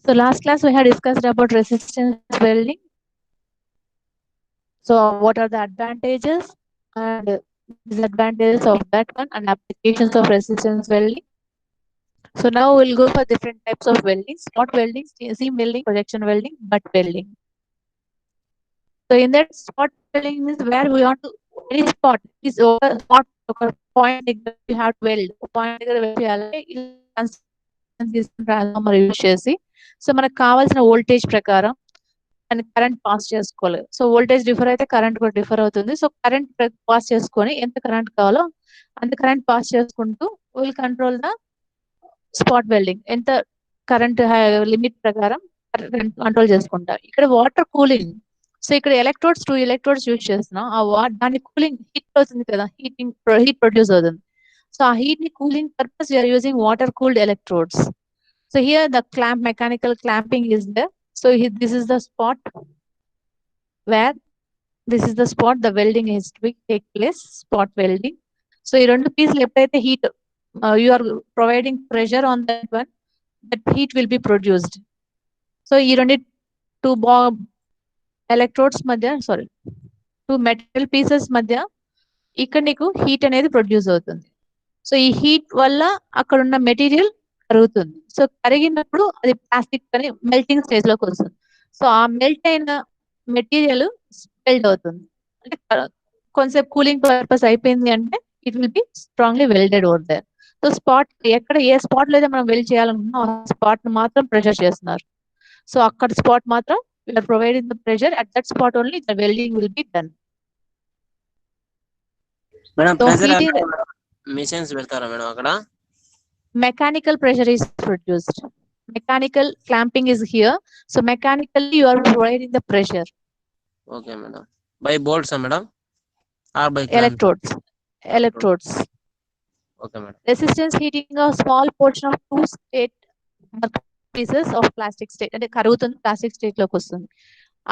So last class we had discussed about resistance welding. So what are the advantages and disadvantages of that one and applications of resistance welding. So now we'll go for different types of welding: spot welding, seam welding, projection welding, butt welding. So in that spot welding is where we want to any spot is over spot point you have to weld point transformer use చేసి so మనకు కావాల్సిన voltage ప్రకారం and current pass చేసుకోవాలి. So voltage differ అయితే current కూడా differ అవుతుంది. So current pass చేసుకొని ఎంత కరెంట్ కావాలో అంత కరెంట్ పాస్ చేసుకుంటూ will control the spot welding. ఎంత కరెంట్ లిమిట్ ప్రకారం కంట్రోల్ చేసుకుంటా. ఇక్కడ వాటర్ కూలింగ్. సో ఇక్కడ ఎలక్ట్రోడ్స్ 2 ఎలక్ట్రోడ్స్ యూజ్ చేస్తున్నాం. దాని కూలింగ్ హీట్ అవుతుంది కదా, హీట్ ప్రొడ్యూస్ అవుతుంది. సో ఆ హీట్ ని cooling purpose we are using water cooled electrodes. So here the mechanical clamping is there. So this is the spot where the welding is to take place, spot welding. So you రెండు పీసులు ఎప్పుడైతే heat you are providing pressure on that one, that heat will be produced. So you don't need two electrodes madhya, two metal pieces madhya ఇక్కడ నీకు heat అనేది produce అవుతుంది. So ఈ heat వల్ల అక్కడ ఉన్న మెటీరియల్ కరుగుతుంది. సో కరిగినప్పుడు అది ప్లాస్టిక్ అని మెల్టింగ్ స్టేజ్ లోకి వస్తుంది. సో ఆ మెల్ట్ అయిన మెటీరియల్ వెల్డ్ అవుతుంది. అంటే కొంచెం కూలింగ్ పర్పస్ అయిపోయింది అంటే it will be strongly welded over there. So spot ఎక్కడ ఏ స్పాట్ లో అయితే మనం వెల్డ్ చేయాలనుకున్నాం ఆ స్పాట్ ను మాత్రం ప్రెషర్ చేస్తున్నారు. సో అక్కడ స్పాట్ మాత్రం we're providing the pressure at that spot only the welding will be done. Madam pressure machines పెడతారా మేడం అక్కడ? Mechanical pressure is produced. Mechanical clamping is here. So mechanically you are providing the pressure. Okay madam. By bolts madam or by electrodes? Electrodes. Okay madam. Resistance heating a small portion of two state pieces of plastic state and karugutundi plastic state loki vastundi.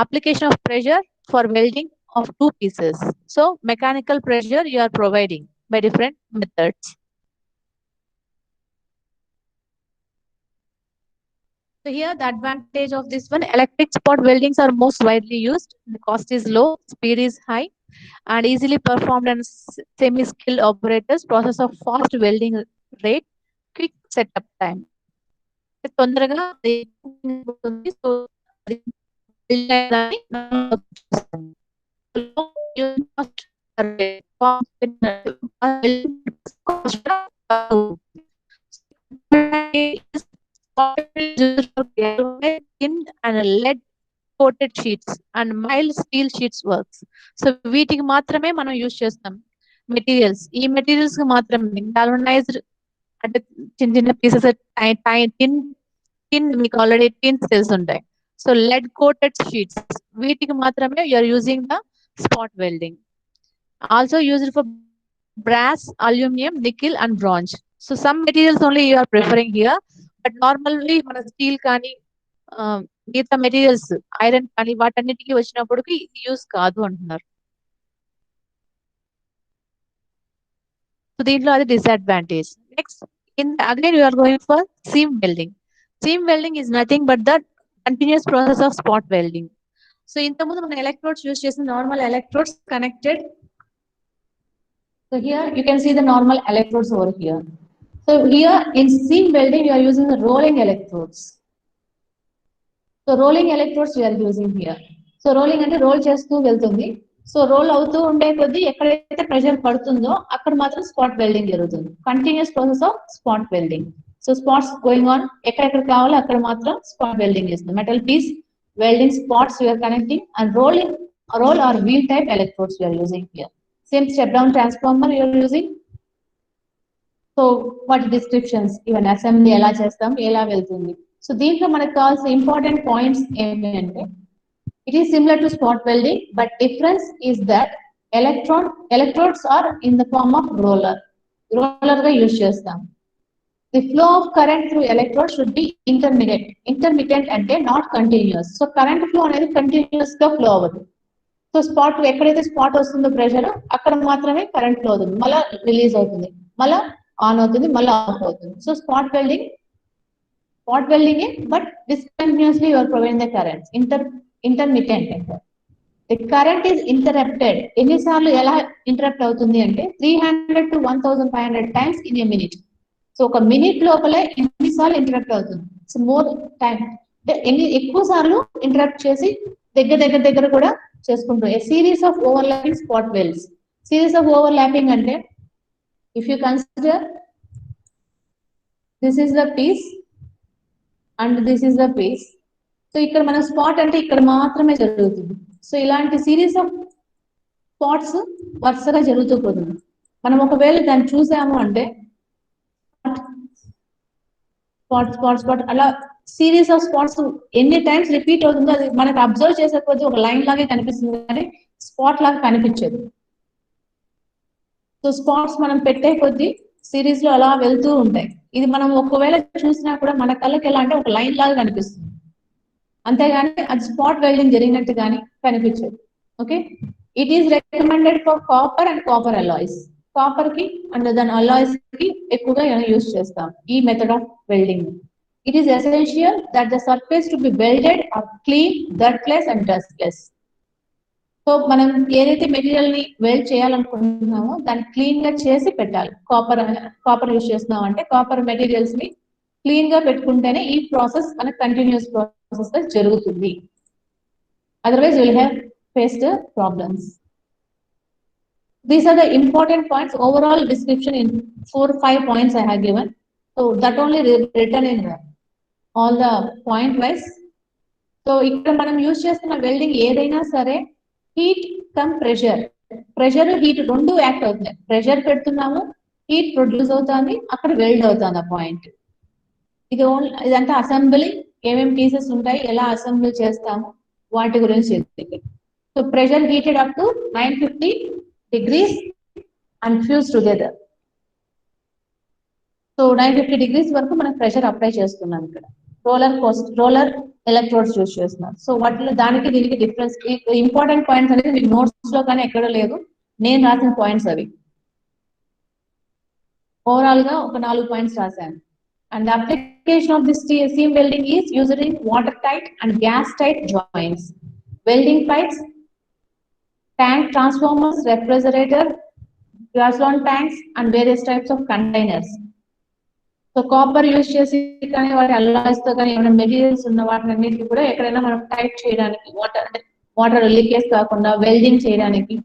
Application of pressure for welding of two pieces. So mechanical pressure you are providing by different methods. So here the advantage of this one, electric spot weldings are most widely used. The cost is low, speed is high, and easily performed and semi-skilled operators. Process of fast welding rate, quick setup time. thin and lead coated sheets and mild steel sheets works. So వీటికి మాత్రమే మనం use చేస్తాం materials. ఈ materials కి మాత్రమే galvanised అంటే చిన్న చిన్న పీసెస్ టిన్ మీకు ఆల్రెడీ టిన్స్ తెలిసి ఉంటాయి. సో లెడ్ కోటెడ్ షీట్స్ వీటికి మాత్రమే you are using the spot welding. Also used for brass, aluminum, nickel and bronze. So some materials only you are preferring here, but normally మన steel కానీ మిగతా materials iron కానీ వాటన్నిటికీ వచ్చినప్పటికి ఇది use కాదు అంటున్నారు. సో దీంట్లో అది disadvantage. Next again you are going for seam welding. Seam welding is nothing but the continuous process of spot welding. So ఇంతకుముందు మన ఎలక్ట్రోడ్స్ యూజ్ చేసిన normal electrodes connected. So here you can see the normal electrodes over here. So here in seam welding you are using the rolling electrodes. So rolling electrodes we are using here. So rolling అంటే role చేస్తూ వెళ్తుంది. So role అవుతూ ఉండే కొద్దీ ఎక్కడైతే pressure పడుతుందో అక్కడ మాత్రం స్పాట్ వెల్డింగ్ జరుగుతుంది. Continuous process of spot welding. So spots going on ఎక్కడెక్కడ కావాలో అక్కడ మాత్రం స్పాట్ వెల్డింగ్ చేస్తుంది. Metal piece welding spots we are connecting and roll or wheel type electrodes we are using here. Same step down transformer you are using. So what descriptions even assembly ఎలా చేస్తాం ఎలా వెళ్తుంది. So దీంట్లో మనకు కావాల్సిన important points ఏంటంటే it is similar to spot welding but difference is that electrodes are in the form of roller గా use చేస్తాం. The flow of current through electrode should be intermittent అంటే not continuous. So current flow అనేది continuous గా flow అవ్వదు. So spot ఎక్కడైతే spot వస్తుందో pressure అక్కడ మాత్రమే కరెంట్ ఫ్లో అవుతుంది, మళ్ళీ రిలీజ్ అవుతుంది, మళ్ళీ ఆన్ అవుతుంది, మళ్ళీ ఆఫ్ అవుతుంది. So spot welding spot welding, but discontinuously you are providing the currents. Intermittent. The current is interrupted. ఎన్నిసార్లు ఎలా ఇంటరప్ట్ అవుతుంది అంటే 300 to 1500 times in a minute. So ఒక మినిట్ లోపలే ఎన్నిసార్లు ఇంటరప్ట్ అవుతుంది. సో మోర్ టైం అంటే ఎక్కువ సార్లు ఇంటరప్ట్ చేసి దగ్గర కూడా చేసుకుంటూ a series of overlapping spot welds. Series of overlapping అంటే if you consider this is the piece and this is the piece. So ఇక్కడ మన స్పాట్ అంటే ఇక్కడ మాత్రమే జరుగుతుంది. సో ఇలాంటి సిరీస్ ఆఫ్ స్పాట్స్ వరుసగా జరుగుతూ పోతుంది. మనం ఒకవేళ దాన్ని చూసాము అంటే స్పాట్ అలా సిరీస్ ఆఫ్ స్పాట్స్ ఎన్ని టైమ్స్ రిపీట్ అవుతుందో అది మనకు అబ్జర్వ్ చేసే కొద్దీ ఒక లైన్ లాగే కనిపిస్తుంది కానీ స్పాట్ లాగా కనిపించదు. సో స్పాట్స్ మనం పెట్టే కొద్దీ సిరీస్ లో అలా వెళ్తూ ఉంటాయి. ఇది మనం ఒకవేళ చూసినా కూడా మన కళ్ళకి ఎలా అంటే ఒక లైన్ లాగా కనిపిస్తుంది, అంతేగాని అది స్పాట్ వెల్డింగ్ జరిగినట్టు కానీ కనిపించదు. Okay, it is recommended for copper and copper alloys. Copper కి అండ్ దాని అలాయ్స్ కి ఎక్కువగా యూజ్ చేస్తాం ఈ method of welding. It is essential that the surface to be welded are clean, dirtless and dustless. So మనం ఏదైతే material ని wealth చేయాలనుకుంటున్నామో దాన్ని క్లీన్ గా చేసి పెట్టాలి. కాపర్ యూజ్ చేస్తున్నాం అంటే కాపర్ మెటీరియల్స్ ని క్లీన్ గా పెట్టుకుంటేనే ఈ ప్రాసెస్ మనకు కంటిన్యూస్ ప్రాసెస్ జరుగుతుంది. Otherwise will have faced problems. These are the important points. Overall description in 4-5 points I have given. So that only written in all the point wise. So ఇక్కడ మనం use చేస్తున్న welding ఏదైనా సరే heat come pressure, pressure heat రెండు act అవుతున్నాయి. Pressure పెడుతున్నాము, heat produce అవుతుంది, అక్కడ వెల్డ్ అవుతుంది ఆ పాయింట్. ఇది ఓన్లీ ఇదంతా అసెంబ్లీ, ఏమేమి పీసెస్ ఉంటాయి, ఎలా అసెంబ్లీ చేస్తాము వాటి గురించి. So pressure heated up to 950 degrees and fuse together. So 950 degrees వరకు మనం ప్రెషర్ అప్లై చేస్తున్నాం. ఇక్కడ రోలర్ ఎలక్ట్రోడ్స్ యూజ్ చేస్తున్నాం. సో వాటిలో దానికి దీనికి డిఫరెన్స్, ఇంపార్టెంట్ పాయింట్స్ అనేది మీకు నోట్స్ లో కానీ ఎక్కడ లేదు, నేను రాసిన పాయింట్స్ అవి. ఓవరాల్ గా ఒక 4 పాయింట్స్ రాశాను. And the application of this seam welding is used in watertight and gas-tight joints, welding pipes, tank transformers, refrigerator, gasoline tanks, and various types of containers. So copper use చేసి కానీ వాటి alloys తో కానీ ఏమైనా materials ఉన్న వాటిని అన్నిటికీ కూడా ఎక్కడైనా మనం టైట్ చేయడానికి, వాటర్ లీకేజ్ కాకుండా వెల్డింగ్ చేయడానికి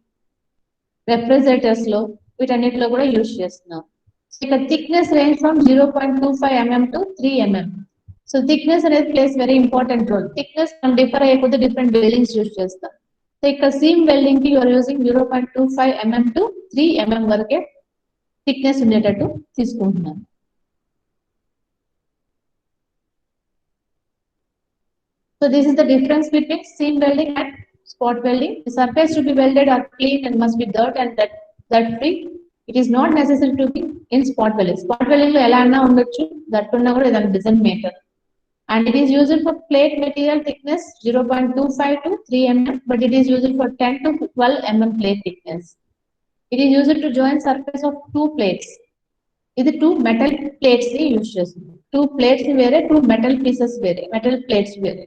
రెఫ్రిజరేటర్స్ లో వీటన్నిటిలో కూడా యూజ్ చేస్తున్నాం. ఇక్కడ thickness range from 0.25 mm to 3 mm. So thickness అనేది plays very important role. Thickness మనం డిఫర్ అయిపోతే డిఫరెంట్ వెల్డింగ్స్ యూజ్ చేస్తాం. సో ఇక్కడ సీమ్ వెల్డింగ్ కి you're using 0.25 mm to 3 mm వరకే థిక్నెస్ ఉండేటట్టు తీసుకుంటున్నాను. So this is the difference between seam welding and spot welding. The surface to be welded are clean and must be dirt and that free. It is not necessary to be in spot welding. Spot welding lo ela anna undochu, that unna kuda idan doesn't matter. And it is used for plate material thickness 0.25 to 3 mm, but it is used for 10 to 12 mm plate thickness. It is used to join surface of two plates. ఇది 2 metal plates ని use చేస్తుంది. 2 plates వేరే, 2 metal pieces వేరే, metal plates వేరే.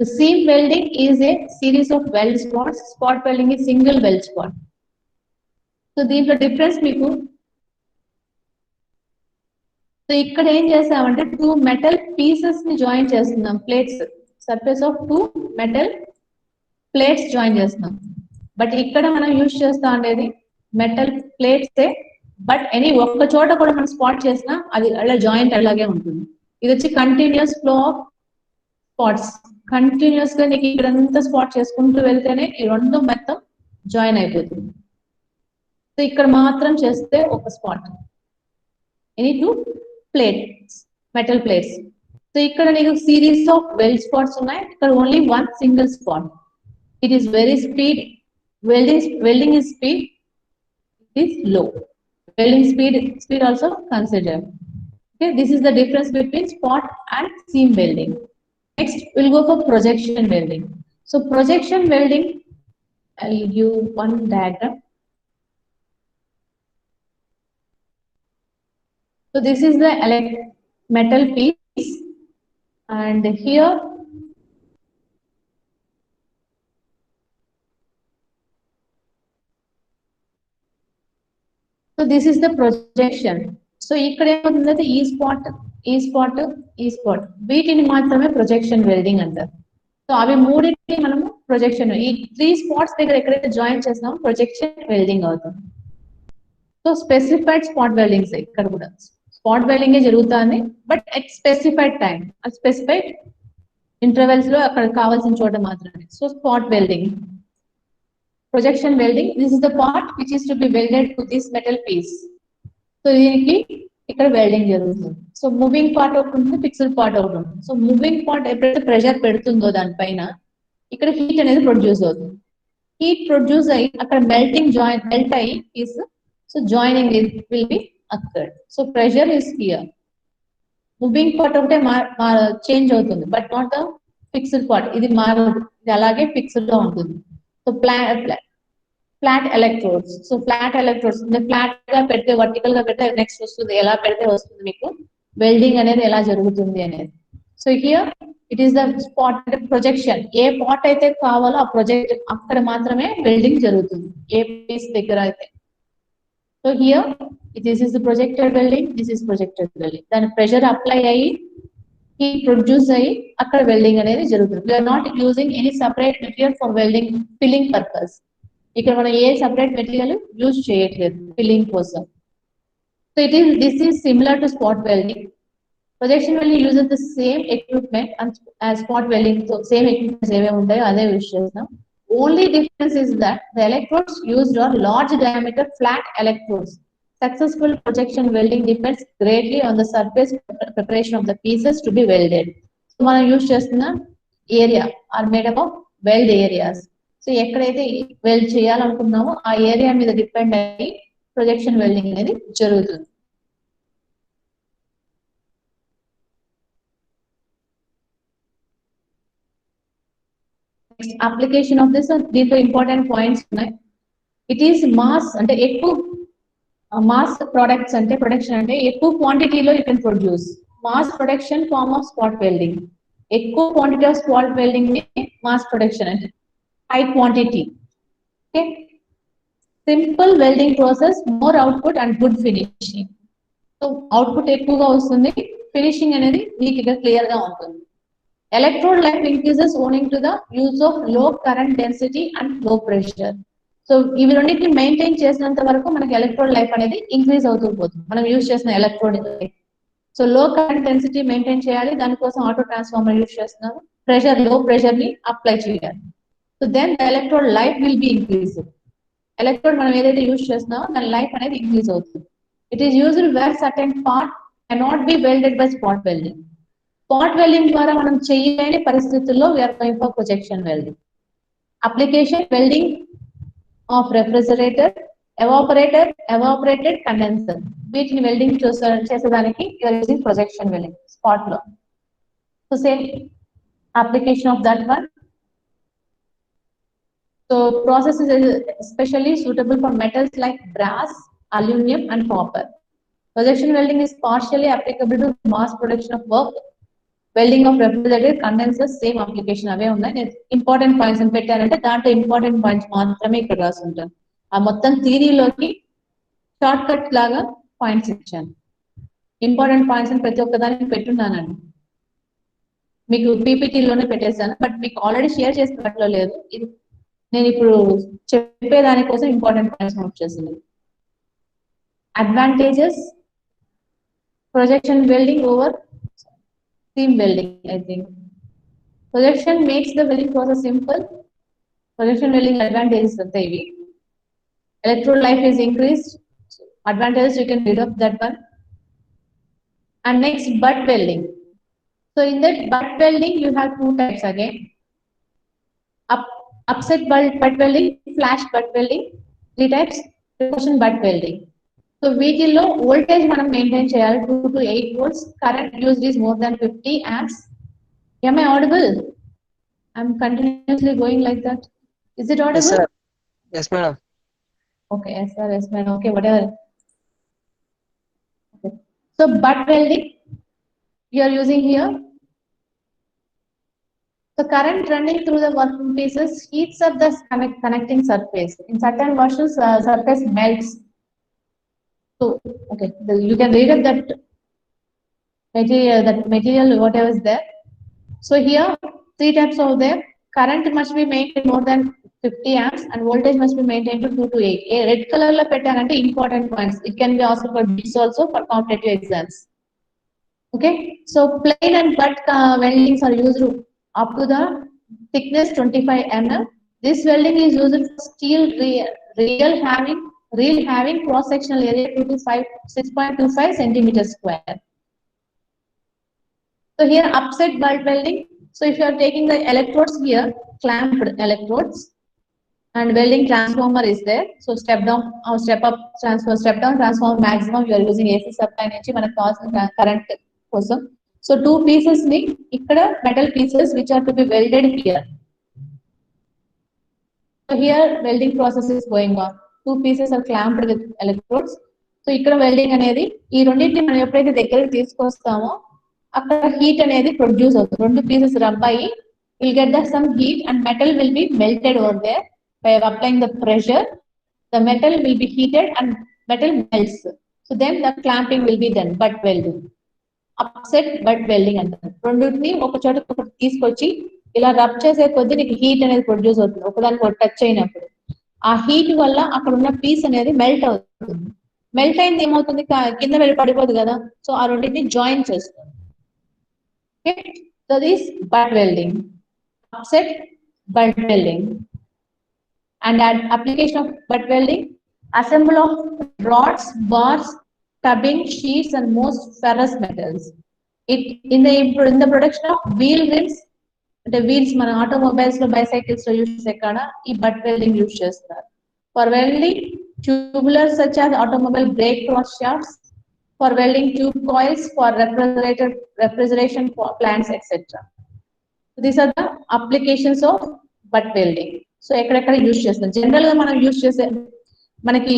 The seam welding is a series of weld spots. Spot welding is single weld spot. So దీంట్లో difference మీకు, so ఇక్కడ ఏం చేస్తామంటే 2 metal pieces ని జాయిన్ చేస్తున్నాం. Plates, surface of 2 metal plates join చేస్తున్నాం. బట్ ఇక్కడ మనం యూజ్ చేస్తా ఉండేది మెటల్ ప్లేట్సే, బట్ ఎనీ ఒక్క చోట కూడా మనం స్పాట్ చేసినా అది అలా జాయింట్ అలాగే ఉంటుంది. ఇది వచ్చి continuous flow of spots. Continuous గా నీకు ఇక్కడంతా స్పాట్ చేసుకుంటూ వెళ్తేనే ఈ రెండు మొత్తం జాయిన్ అయిపోతుంది. సో ఇక్కడ మాత్రం చేస్తే ఒక spot, any 2 plates, metal plates. So ఇక్కడ నీకు సిరీస్ ఆఫ్ వెల్డ్ స్పాట్స్ ఉన్నాయి, ఇక్కడ only 1 single spot. It is very speed. Welding is speed, it is low. Welding speed also considered. Okay, this is the difference between spot and seam welding. Next, we'll go for projection welding. So projection welding, I'll give one diagram. So this is the metal piece, and here so this is the projection. So ఇక్కడ ఏమవుతుందంటే ఈ spot ఈ spot ఈ spot వీటిని మాత్రమే projection welding అంటారు. So అవి మూడింటిని మనము ప్రొజెక్షన్ ఈ 3 స్పాట్స్ దగ్గర ఎక్కడైతే జాయిన్ చేస్తామో ప్రొజెక్షన్ వెల్డింగ్ అవుతుంది. సో స్పెసిఫైడ్ స్పాట్ వెల్డింగ్స్ ఇక్కడ కూడా స్పాట్ వెల్డింగ్ జరుగుతుంది, but at specified time specified intervals లో అక్కడ కావాల్సిన చోట మాత్రమే. So spot welding, projection welding, this is the part which is to be welded to this metal piece. So దీనికి ఇక్కడ వెల్డింగ్ జరుగుతుంది. సో మూవింగ్ పార్ట్ ఒకటి ఉంటుంది, ఫిక్స్డ్ పార్ట్ ఒకటి ఉంటుంది. సో మూవింగ్ పార్ట్ ఎప్పుడైతే ప్రెషర్ పెడుతుందో దానిపైన ఇక్కడ హీట్ అనేది ప్రొడ్యూస్ అవుతుంది. హీట్ ప్రొడ్యూస్ అయ్యి అక్కడ మెల్ట్ అయ్యి piece, so joining will be occurred. So pressure is here. Moving part ఒకటే చేంజ్ అవుతుంది, but not the fixed part. ఇది మారదు, ఇది అలాగే ఫిక్స్డ్ గా ఉంటుంది. So flat electrodes. So flat electrodes flat గా పెడితే వర్టికల్ గా పెడితే నెక్స్ట్ వస్తుంది, ఎలా పెడితే వస్తుంది మీకు వెల్డింగ్ అనేది ఎలా జరుగుతుంది అనేది. So here it is the spot projection. A part అయితే కావాలో ఆ ప్రొజెక్ట్ అక్కడ మాత్రమే వెల్డింగ్ జరుగుతుంది, ఏ పీస్ దగ్గర అయితే. So here this is the projected welding, this is projected welding. దాని ప్రెషర్ అప్లై అయ్యి హీట్ ప్రొడ్యూస్ అయ్యి అక్కడ వెల్డింగ్ అనేది జరుగుతుంది. We're not using any separate material for welding filling purpose. ఇక్కడ మనం ఏ సపరేట్ మెటీరియల్ యూజ్ చేయట్లేదు ఫిల్లింగ్ కోసం. So this is similar to spot welding. Projection welding uses the same equipment and spot welding తో same equipments ఏమేమి ఉంటాయో అదే use చేస్తాం. Only difference is that the electrodes used are large diameter flat electrodes. Successful projection welding depends greatly on the surface preparation of the pieces to be welded. So మనం use చేస్తున్న area are made up of weld areas. So ఎక్కడైతే weld చేయాలనుకున్నామో ఆ area మీద depend అయ్యి projection welding అనేది జరుగుతుంది. Application of this, దీంట్లో ఇంపార్టెంట్ పాయింట్స్ ఉన్నాయి. ఇట్ ఈస్ మాస్, అంటే ఎక్కువ మాస్ ప్రొడక్ట్స్ అంటే ప్రొడక్షన్ అంటే ఎక్కువ క్వాంటిటీలో you can produce. Mass production form of spot welding. ఎక్కువ క్వాంటిటీ ఆఫ్ స్పాట్ వెల్డింగ్ ని మాస్ ప్రొడక్షన్ అంటే high quantity. Okay, simple welding process, more output and good finishing. So output ఎక్కువగా వస్తుంది, finishing అనేది నీట్ గా క్లియర్ గా ఉంటుంది. Electrode life increases owning to the use of లో కరెంట్ డెన్సిటీ అండ్ లో ప్రెషర్. సో ఇవి రెండింటిని మెయింటైన్ చేసినంత వరకు మనకి ఎలక్ట్రోడ్ లైఫ్ అనేది ఇంక్రీజ్ అవుతూ పోతుంది మనం యూజ్ చేసిన electrode. So low current density maintain చేయాలి, దానికోసం ఆటో ట్రాన్స్ఫార్మర్ యూజ్ చేస్తున్నాము. ప్రెషర్, లో ప్రెషర్ ని అప్లై చేయాలి. So then the electrode life will be increase. Electrode మనం ఏదైతే యూజ్ చేస్తున్నామో దాని లైఫ్ అనేది ఇంక్రీజ్ అవుతుంది. It is used where certain part cannot be welded by spot welding. Spot welding ద్వారా మనం చేయలేని పరిస్థితుల్లో we're going for projection welding. Application welding of refrigerator, evaporated condenser. వీటిని వెల్డింగ్ చేసేదానికి you're using projection welding spot లో. So same application of that one. So process is especially suitable for metals like brass, aluminum and copper. Projection welding is partially applicable to mass production of work. Welding of refrigerator, condensers, same application అవే ఉన్నాయి. నేను important points అని పెట్టానంటే దాంట్లో important points మాత్రమే ఇక్కడ రాసి ఉంటాను. ఆ మొత్తం థియరీలోకి షార్ట్ కట్ లాగా పాయింట్స్ ఇచ్చాను. ఇంపార్టెంట్ పాయింట్స్ అని ప్రతి ఒక్కదానికి పెట్టున్నానండి. మీకు పీపీటీలోనే పెట్టేశాను, బట్ మీకు ఆల్రెడీ షేర్ చేసినట్లో లేదు. ఇది నేను ఇప్పుడు చెప్పేదానికోసం ఇంపార్టెంట్ పాయింట్స్ నోట్ చేసింది. Advantages projection welding over seam welding. I think projection makes the welding process simple. Projection welding advantages ante ivi. Electrode life is increased. Advantages you can read up that one. And next, butt welding. So in that butt welding you have two types again. Upset butt welding, flash butt welding. Three types. Precision butt welding. So వీటిల్లో voltage మనం maintain చేయాలి. 2 to 8 volts. Current used is more than 50 amps. Am I audible? I'm continuously going like that. Is it audible? Yes, sir. Yes, madam. Okay, yes, sir. Yes, madam. Okay, whatever. Okay. So butt welding. you are using here. The current running through the working pieces heats up the connecting surface. In certain versions, surface melts. So, okay, you can read up that material, whatever is there. So here, three types of there. Current must be maintained more than 50 amps and voltage must be maintained to 2 to 8. A red color lo pettarante important points. It can be also for bits also for competitive exams. Okay, so plain and butt weldings are used up to the thickness 25 mm. This welding is used for steel reel having cross sectional area 6.25 centimeters square. So here upset butt welding. So if you are taking the electrodes here, clamped electrodes, and welding transformer is there. So step down or step up transfer, step down transformer maximum you are using AC supply nunchi manaku kavasina current kosam. So two pieces ni ikkada metal pieces which are to be welded here. So here welding process is going on. Two pieces are clamped with electrodes. So ikkada welding anedi ee రెండింటిని మనం ఎప్పుడైతే దగ్గరికి తీసుకొస్తామో అక్కడ heat అనేది produce అవుతుంది. రెండు pieces rub అయ్యి will get the some heat and metal will be melted over there by applying the pressure. The metal will be heated and metal melts. So then the clamping will be done, butt welding. Upset butt welding అంటారు. రెండింటిని ఒక చోట ఒకటి తీసుకొచ్చి ఇలా rub చేసే కొద్దీ నీకు హీట్ అనేది ప్రొడ్యూస్ అవుతుంది ఒకదానికి ఒకటి టచ్ అయినప్పుడు. ఆ హీట్ వల్ల అక్కడ ఉన్న పీస్ అనేది మెల్ట్ అవుతుంది. మెల్ట్ అయింది ఏమవుతుంది కింద వెళ్ళి పడిపోదు కదా. సో ఆ రెండింటిని జాయిన్ చేస్తుంది. Okay, so this butt welding, upset butt welding, and application of butt welding, assemble of rods, bars, tubbing, sheets, and most ferrous metals. It in the production of wheel rims, the wheels మన automobiles లో bicycles లో use చేసే కాడ ఈ butt welding use చేస్తారు. For welding tubulars such as automobile brake cross shafts, for welding tube coils, for refrigeration plants, etc. So these are the applications of butt welding. So ఎక్కడెక్కడ use చేస్తాం general గా మనం use చేసే మనకి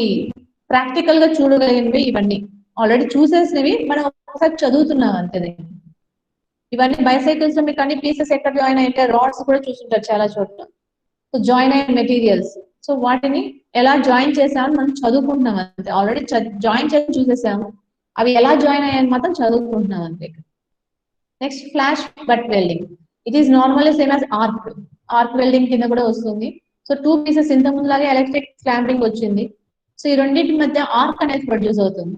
practical గా చూడగలిగినవి ఇవన్నీ already చూసేసినవి మనం ఒకసారి చదువుతున్నాం అంతే. ఇవన్నీ బైసైకిల్స్ లో మీకు అన్ని పీసెస్ ఎక్కడ జాయిన్ అయ్యింటే రాడ్స్ కూడా చూస్తుంటారు చాలా చోట్ల. సో జాయిన్ అయిన మెటీరియల్స్ సో వాటిని ఎలా జాయిన్ చేసామని మనం చదువుకుంటున్నాం అంతే. ఆల్రెడీ జాయిన్ చేసి చూసేసాము, అవి ఎలా జాయిన్ అయ్యాయని మాత్రం చదువుకుంటున్నాం అంతే. Next flash but welding. It is normally same as arc welding కింద కూడా వస్తుంది. సో టూ పీసెస్ ఇంత ముందులాగే ఎలక్ట్రిక్ క్లాంపింగ్ వచ్చింది. సో ఈ రెండింటి మధ్య ఆర్క్ అనేది ప్రొడ్యూస్ అవుతుంది.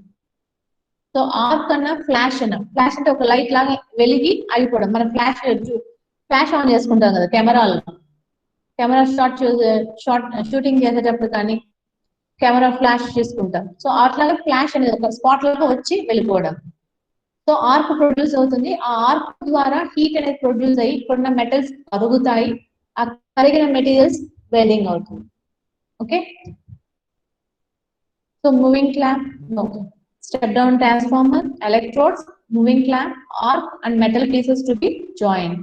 సో ఆర్క్ అన్న ఫ్లాష్ అంటే ఒక లైట్ లాగా వెలిగి ఆగిపోవడం. మనం ఫ్లాష్ ఆన్ చేసుకుంటాం కదా కెమెరా షూటింగ్ చేసేటప్పుడు కానీ కెమెరా ఫ్లాష్ చేసుకుంటాం. సో అట్లాగే ఫ్లాష్ అనేది ఒక స్పాట్ లాగా వచ్చి వెళ్ళిపోవడం. సో ఆర్క్ ప్రొడ్యూస్ అవుతుంది. ఆ ఆర్క్ ద్వారా హీట్ అనేది ప్రొడ్యూస్ అయ్యి ఇక్కడున్న మెటల్స్ కరుగుతాయి. ఆ కరిగిన మెటీరియల్స్ వెల్డింగ్ అవుతుంది. Okay, so moving clamp, step down transformer, electrodes, moving clamp, arc, and metal pieces to be joined.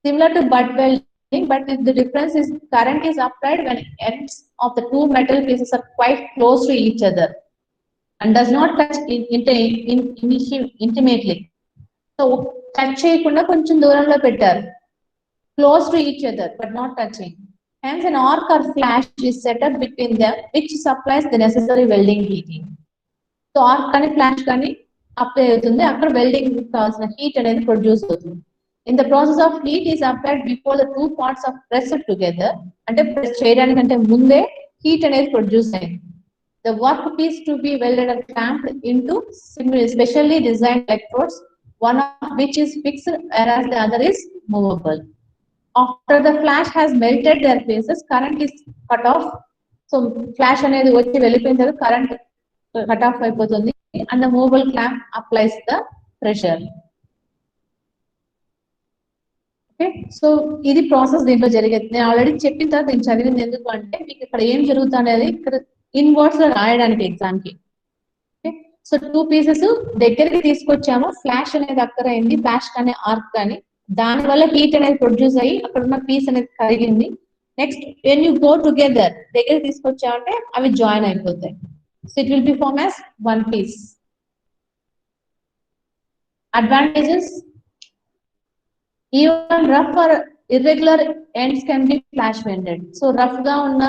Similar to butt welding, but the difference is current is applied when ends of the two metal pieces are quite close to each other and does not touch intimately. So touch చేయకుండా కొంచెం దూరంలో పెట్టారు, close to each other but not touching. Hence an arc or flash is set up between them which supplies the necessary welding heating. So arc కానీ flash కానీ apply అవుతుంది, అక్కడ welding కావాల్సిన heat అనేది ప్రొడ్యూస్ అవుతుంది. In the process of heat is applied before the two parts of press together. అంటే press చేయడానికంటే ముందే హీట్ అనేది ప్రొడ్యూస్ అయింది. The work piece to be welded and clamped into specially designed electrodes, one of which is fixed whereas the other is movable. After the flash has melted their faces, current is cut off. So flash అనేది వచ్చి వెళ్ళిపోయిన తర్వాత current cut off అయిపోతుంది and the movable clamp applies the pressure. Okay, so ఇది process దీంట్లో జరిగేది. నేను already చెప్పిన తర్వాత నేను చదివింది ఎందుకు అంటే మీకు ఇక్కడ ఏం జరుగుతుంది అనేది ఇక్కడ ఇన్వర్డ్స్ లో రాయడానికి ఎగ్జామ్ కి. ఓకే, సో టూ పీసెస్ దగ్గరికి తీసుకొచ్చాము, ఫ్లాష్ అనేది అక్కర్ అయింది, ఫ్లాష్ కానీ ఆర్క్ కానీ, దాని వల్ల హీట్ అనేది ప్రొడ్యూస్ అయ్యి అక్కడ ఉన్న పీస్ అనేది కరిగింది. Next when you go together దగ్గర తీసుకొచ్చామంటే అవి జాయిన్ అయిపోతాయి. So it will be formed as one piece. Advantages: Even rough or irregular ends can be flash welded. So rough గా ఉన్న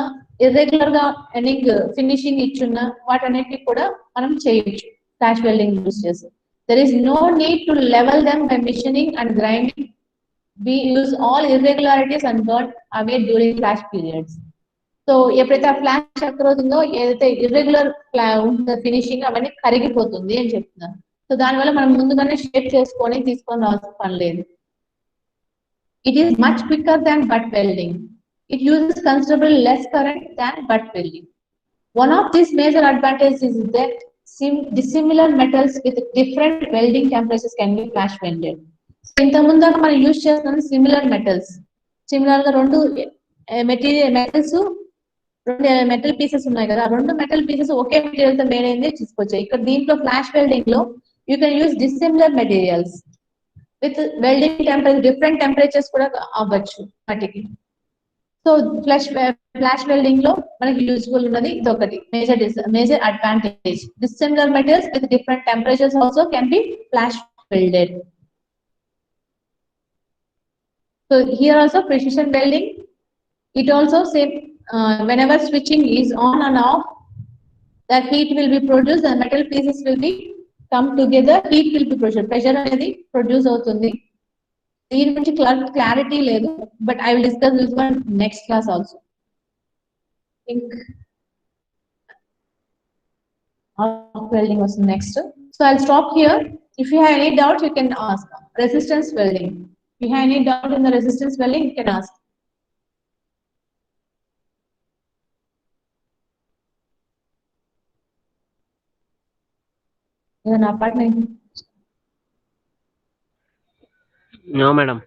irregular గా ఎండింగ్ ఫినిషింగ్ ఇచ్చున్న వాటన్నిటిని కూడా మనం చేయొచ్చు ఫ్లాష్ వెల్డింగ్ యూస్ చేసి. There is no need to level them by machining and grinding. We use all irregularities and burn away during flash periods. So ఎప్పుడైతే ఆ ఫ్లాష్ అవుతుందో ఏదైతే ఇర్రెగ్యులర్ ఉంటుందో ఫినిషింగ్ అవన్నీ కరిగిపోతుంది అని చెప్తున్నారు. సో దానివల్ల మనం ముందుగానే షేప్ చేసుకొని తీసుకొని రావాల్సిన పని లేదు. It is much quicker than butt welding. It uses considerably less current than butt welding. One of these major advantages is that dissimilar metals with different welding temperatures can be flash welded. ఇంత ముందాక మనం use చేస్తున్న similar metals, similar గా రెండు metals రెండు metal pieces ఉన్నాయి కదా, రెండు metal pieces ఒకే material తో మేడ్ అయింది తీసుకొచ్చాయి. ఇక్కడ దీంట్లో ఫ్లాష్ వెల్డింగ్ లో you can use dissimilar materials with welding temperature, different temperatures కూడా అవ్వచ్చు వాటికి. సో ఫ్లాష్ వెల్డింగ్ లో మనకి యూజ్ఫుల్ ఉన్నది ఇది ఒకటి major advantage. Dissimilar materials with different temperatures also can be flash welded. So here also precision welding, it also say whenever switching is on and off, the heat will be produced, the metal pieces will be come together, heat will be produced, pressure అనేది produce అవుతుంది. దీని గురించి clarity లేదు, but I will discuss this one next class also. Welding was next. So I'll stop here. If you have any doubt, you can ask. Resistance welding. If you have any doubt in the resistance welding, you can ask. No, madam.